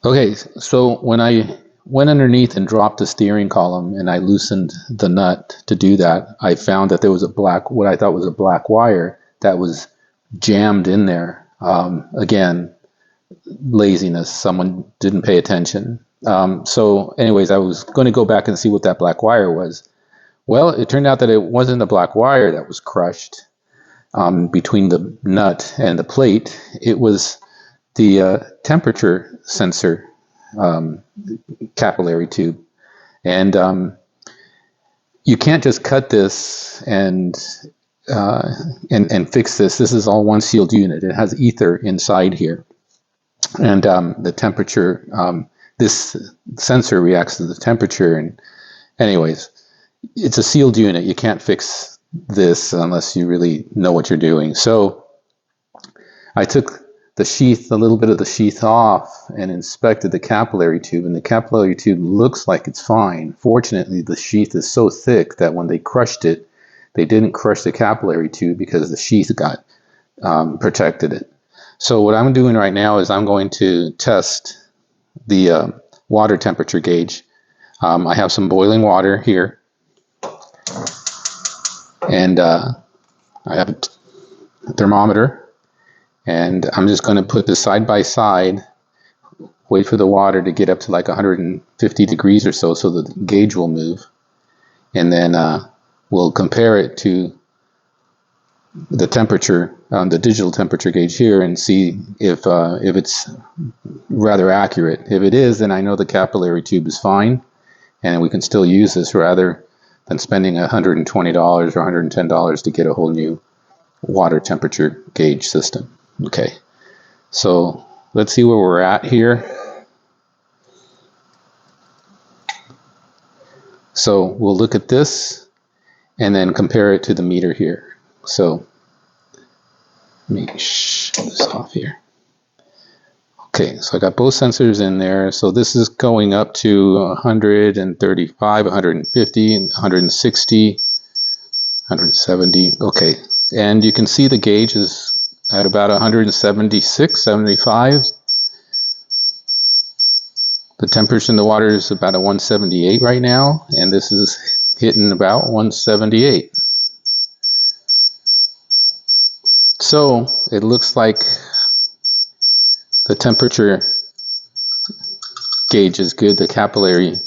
Okay, so when I went underneath and dropped the steering column and I loosened the nut to do that, I found that there was what I thought was a black wire that was jammed in there. Again, laziness. Someone didn't pay attention. So anyways, I was going to go back and see what that black wire was. Well, it turned out that it wasn't a black wire that was crushed between the nut and the plate. It was the temperature sensor capillary tube. And you can't just cut this and fix this. This is all one sealed unit. It has ether inside here. And the temperature, this sensor reacts to the temperature. And anyways, it's a sealed unit. You can't fix this unless you really know what you're doing. So I took the sheath, a little bit of the sheath off, and inspected the capillary tube, and the capillary tube looks like it's fine. Fortunately, the sheath is so thick that when they crushed it, they didn't crush the capillary tube because the sheath got protected it. So what I'm doing right now is I'm going to test the water temperature gauge. I have some boiling water here, and I have a thermometer. And I'm just going to put this side by side, wait for the water to get up to like 150 degrees or so the gauge will move. And then we'll compare it to the temperature, the digital temperature gauge here, and see if it's rather accurate. If it is, then I know the capillary tube is fine, and we can still use this rather than spending $120 or $110 to get a whole new water temperature gauge system. Okay, so let's see where we're at here. So we'll look at this and then compare it to the meter here. So let me shut this off here. Okay, so I got both sensors in there. So this is going up to 135, 150, 160, 170. Okay, and you can see the gauge is at about 176, 75. The temperature in the water is about a 178 right now, and this is hitting about 178. So it looks like the temperature gauge is good. The capillary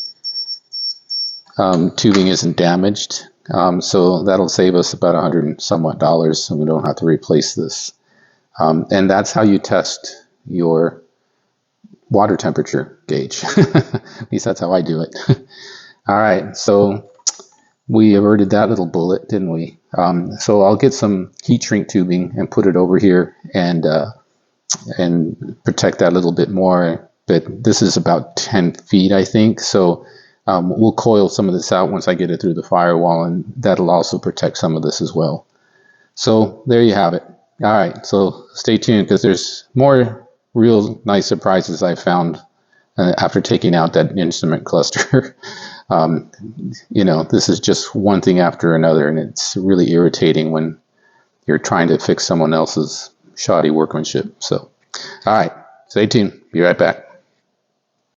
tubing isn't damaged, so that'll save us about $100 and somewhat, so we don't have to replace this. And that's how you test your water temperature gauge. At least that's how I do it. All right, so we averted that little bullet, didn't we? So I'll get some heat shrink tubing and put it over here and protect that a little bit more. But this is about 10 feet, I think. So we'll coil some of this out once I get it through the firewall, and that'll also protect some of this as well. So there you have it. All right, so stay tuned because there's more real nice surprises I found after taking out that instrument cluster. This is just one thing after another, and it's really irritating when you're trying to fix someone else's shoddy workmanship. So, all right, stay tuned. Be right back.